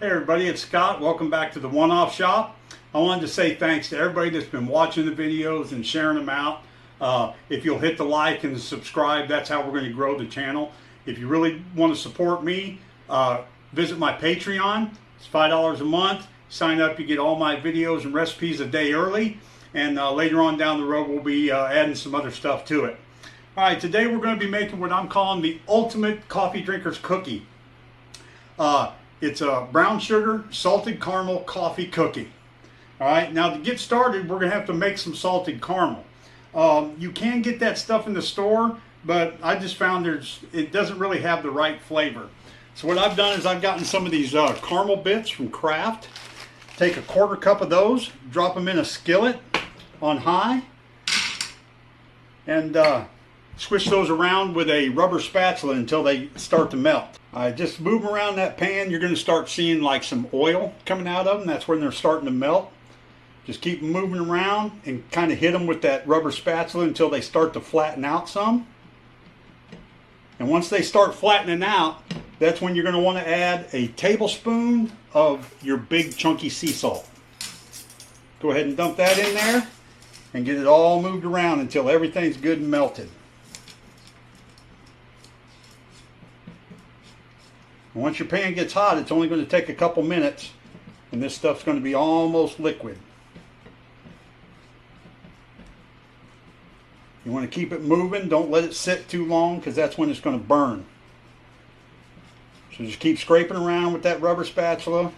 Hey everybody, it's Scott. Welcome back to the One-Off Shop. I wanted to say thanks to everybody that's been watching the videos and sharing them out. If you'll hit the like and subscribe, that's how we're going to grow the channel. If you really want to support me, visit my Patreon. It's $5 a month. Sign up, you get all my videos and recipes a day early. And later on down the road, we'll be adding some other stuff to it. All right, today we're going to be making what I'm calling the ultimate coffee drinker's cookie. It's a brown sugar salted caramel coffee cookie. All right, now to get started, we're going to have to make some salted caramel. You can get that stuff in the store, but I just found it doesn't really have the right flavor. So what I've done is I've gotten some of these caramel bits from Kraft. Take a quarter cup of those, drop them in a skillet on high, and squish those around with a rubber spatula until they start to melt. Just move them around that pan. You're going to start seeing like some oil coming out of them. That's when they're starting to melt. Just keep moving around and kind of hit them with that rubber spatula until they start to flatten out some. And once they start flattening out, that's when you're going to want to add a tablespoon of your big chunky sea salt. Go ahead and dump that in there and get it all moved around until everything's good and melted. And once your pan gets hot, it's only going to take a couple minutes and this stuff's going to be almost liquid. You want to keep it moving. Don't let it sit too long because that's when it's going to burn. So just keep scraping around with that rubber spatula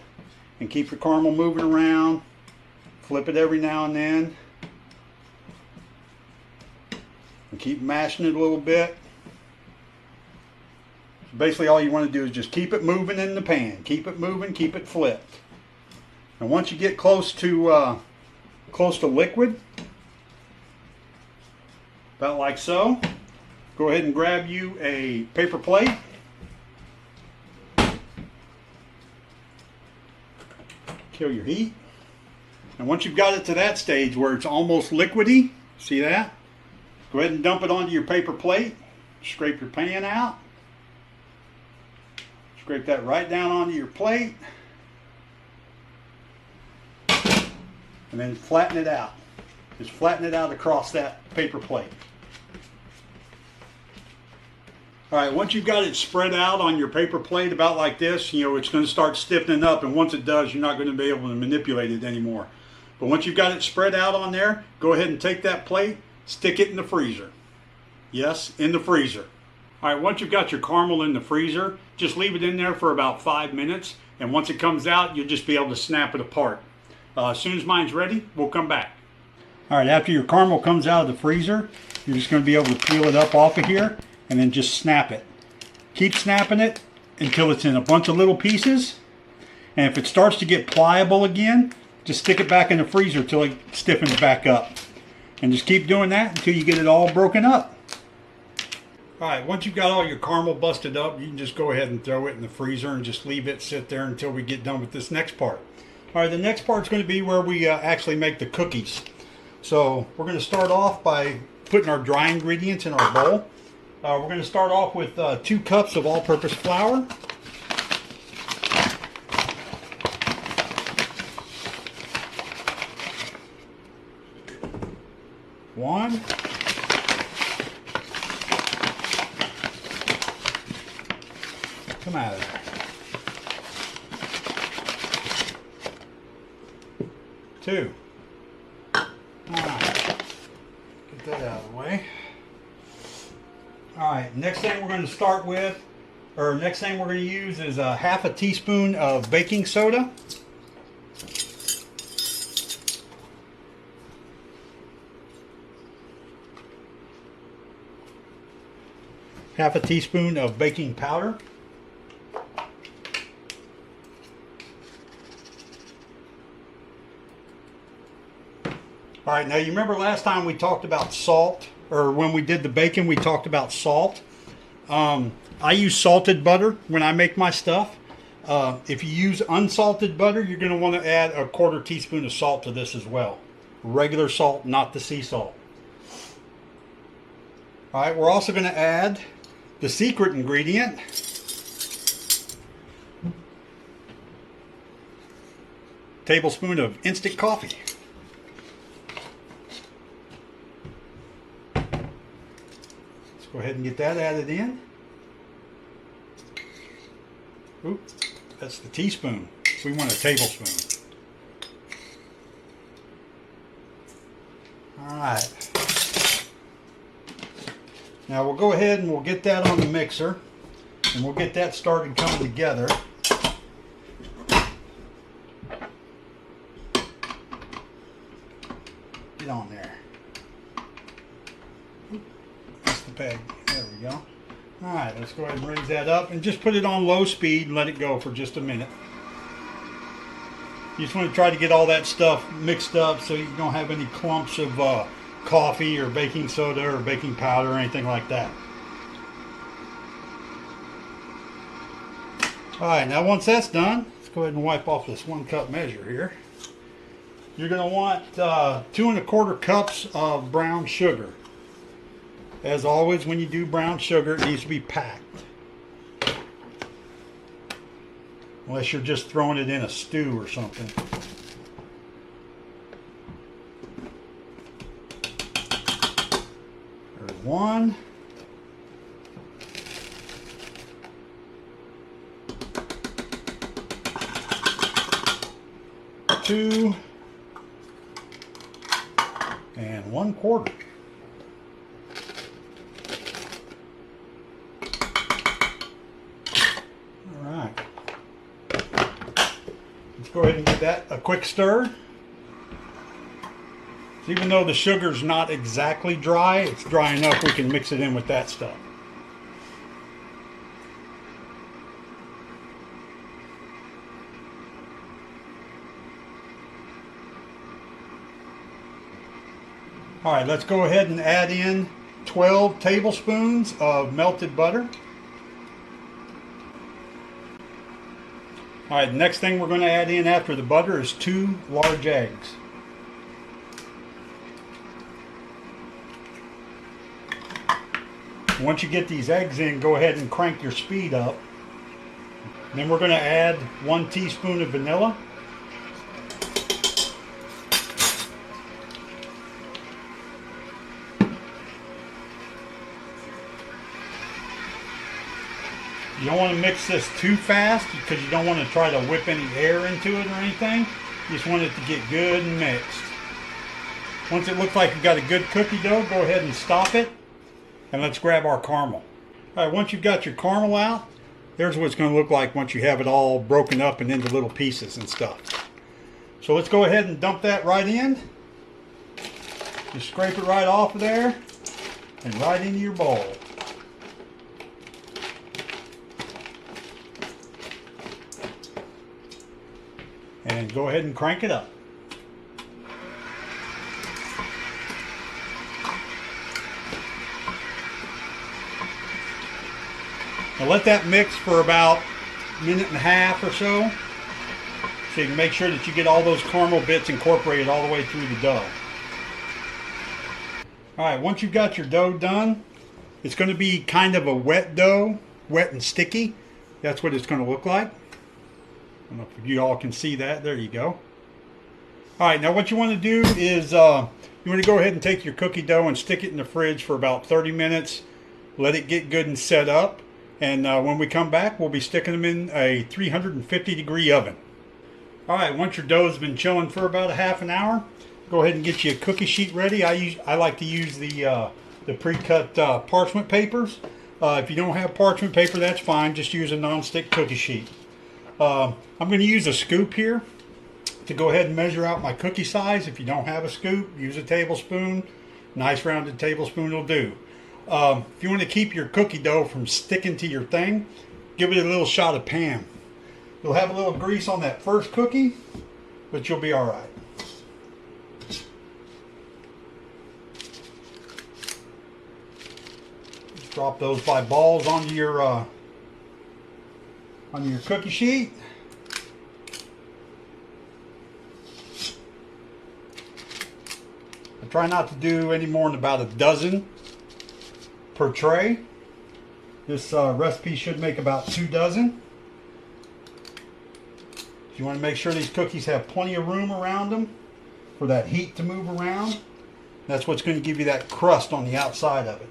and keep your caramel moving around. Flip it every now and then. And keep mashing it a little bit. Basically all you want to do is just keep it moving in the pan. Keep it moving, keep it flipped. And once you get close to liquid, about like so, go ahead and grab you a paper plate. Kill your heat. And once you've got it to that stage where it's almost liquidy, see that? Go ahead and dump it onto your paper plate. Scrape your pan out. Scrape that right down onto your plate. And then flatten it out. Just flatten it out across that paper plate. All right, once you've got it spread out on your paper plate about like this, it's going to start stiffening up, and once it does, you're not going to be able to manipulate it anymore. But once you've got it spread out on there, go ahead and take that plate, stick it in the freezer. Yes, in the freezer. All right, once you've got your caramel in the freezer, just leave it in there for about 5 minutes, and once it comes out, you'll just be able to snap it apart. As soon as mine's ready, we'll come back. All right, after your caramel comes out of the freezer, you're just going to be able to peel it up off of here and then just snap it. Keep snapping it until it's in a bunch of little pieces, and if it starts to get pliable again, just stick it back in the freezer till it stiffens back up. And just keep doing that until you get it all broken up. Alright, once you've got all your caramel busted up, you can just go ahead and throw it in the freezer and just leave it sit there until we get done with this next part. Alright, the next part's going to be where we actually make the cookies. So we're going to start off by putting our dry ingredients in our bowl. We're going to start off with 2 cups of all-purpose flour. One. Come out of there. 2. Alright. Get that out of the way. Alright, next thing we're going to start with, or next thing we're going to use is a half a teaspoon of baking soda. Half a teaspoon of baking powder. Alright, now you remember last time we talked about salt, or when we did the bacon we talked about salt. I use salted butter when I make my stuff. If you use unsalted butter, you're going to want to add a quarter teaspoon of salt to this as well. Regular salt, not the sea salt. Alright, we're also going to add the secret ingredient, tablespoon of instant coffee. Let's go ahead and get that added in. Oop, that's the teaspoon. We want a tablespoon. Alright. Now we'll go ahead and we'll get that on the mixer and we'll get that started coming together. Get on there. That's the peg. There we go. Alright, let's go ahead and raise that up and just put it on low speed and let it go for just a minute. You just want to try to get all that stuff mixed up so you don't have any clumps of coffee or baking soda or baking powder or anything like that. Alright, now once that's done, let's go ahead and wipe off this 1 cup measure here. You're going to want 2 1/4 cups of brown sugar. As always, when you do brown sugar, it needs to be packed. Unless you're just throwing it in a stew or something. There's 1. 2. And 1/4. Alright. Let's go ahead and give that a quick stir. So even though the sugar's not exactly dry, it's dry enough we can mix it in with that stuff. Alright, let's go ahead and add in 12 tablespoons of melted butter. Alright, the next thing we're going to add in after the butter is 2 large eggs. Once you get these eggs in, go ahead and crank your speed up. And then we're going to add 1 teaspoon of vanilla. You don't want to mix this too fast because you don't want to try to whip any air into it or anything. You just want it to get good and mixed. Once it looks like you've got a good cookie dough, go ahead and stop it. And let's grab our caramel. Alright, once you've got your caramel out, there's what it's going to look like once you have it all broken up and into little pieces and stuff. So let's go ahead and dump that right in. Just scrape it right off of there and right into your bowl. And go ahead and crank it up. Now let that mix for about 1.5 minutes or so you can make sure that you get all those caramel bits incorporated all the way through the dough. Alright, once you've got your dough done, it's going to be kind of a wet dough, wet and sticky. That's what it's going to look like. I don't know if you all can see that. There you go. Alright, now what you want to do is you want to go ahead and take your cookie dough and stick it in the fridge for about 30 minutes. Let it get good and set up. And when we come back, we'll be sticking them in a 350-degree oven. Alright, once your dough has been chilling for about a half an hour, go ahead and get you a cookie sheet ready. I like to use the pre-cut parchment papers. If you don't have parchment paper, that's fine. Just use a non-stick cookie sheet. I'm going to use a scoop here to go ahead and measure out my cookie size. If you don't have a scoop, use a tablespoon. Nice rounded tablespoon will do. If you want to keep your cookie dough from sticking to your thing, give it a little shot of Pam. You'll have a little grease on that first cookie, but you'll be alright. Just drop those by balls onto your cookie sheet. I try not to do any more than about a dozen per tray. This recipe should make about 2 dozen. You want to make sure these cookies have plenty of room around them for that heat to move around. That's what's going to give you that crust on the outside of it.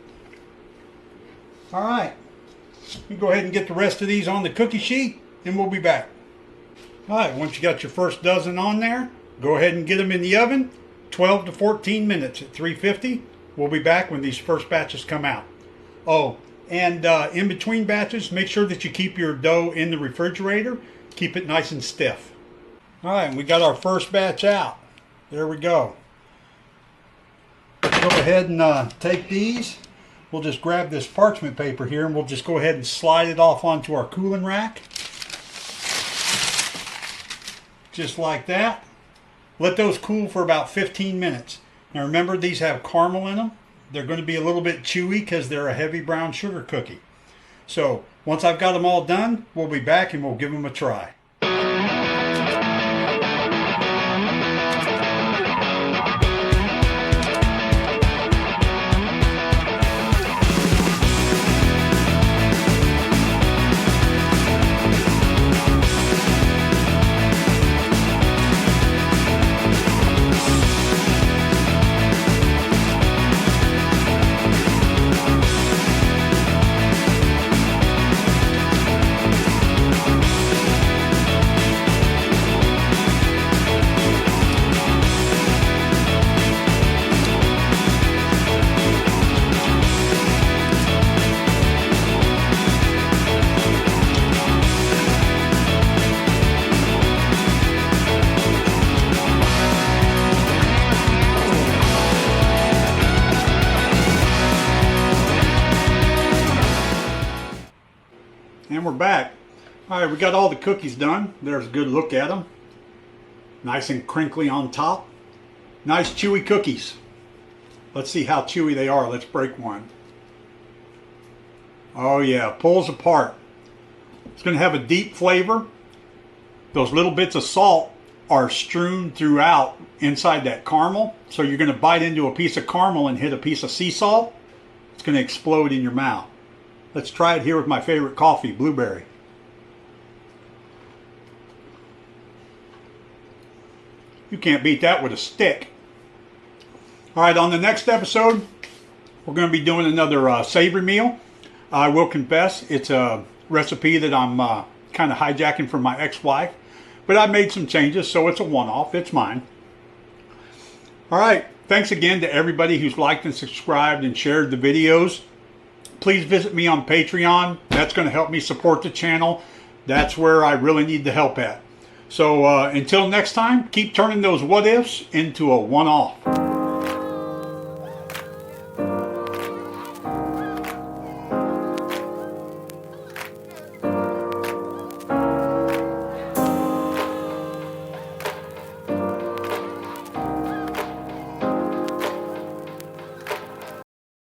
All right, you go ahead and get the rest of these on the cookie sheet and we'll be back. All right, once you got your first dozen on there, go ahead and get them in the oven, 12 to 14 minutes at 350. We'll be back when these first batches come out. Oh, and in between batches, make sure that you keep your dough in the refrigerator. Keep it nice and stiff. All right, we got our first batch out. There we go. Let's go ahead and take these. We'll just grab this parchment paper here and we'll just go ahead and slide it off onto our cooling rack. Just like that. Let those cool for about 15 minutes. Now remember, these have caramel in them. They're going to be a little bit chewy because they're a heavy brown sugar cookie. So once I've got them all done, we'll be back and we'll give them a try. And we're back. All right, we got all the cookies done. There's a good look at them. Nice and crinkly on top. Nice chewy cookies. Let's see how chewy they are. Let's break one. Oh yeah, pulls apart. It's going to have a deep flavor. Those little bits of salt are strewn throughout inside that caramel. So you're going to bite into a piece of caramel and hit a piece of sea salt. It's going to explode in your mouth. Let's try it here with my favorite coffee, blueberry. You can't beat that with a stick. All right, on the next episode, we're going to be doing another savory meal. I will confess, it's a recipe that I'm kind of hijacking from my ex-wife, but I made some changes, so it's a one-off. It's mine. All right, thanks again to everybody who's liked and subscribed and shared the videos. Please visit me on Patreon. That's going to help me support the channel. That's where I really need the help at. So until next time, keep turning those what ifs into a one-off.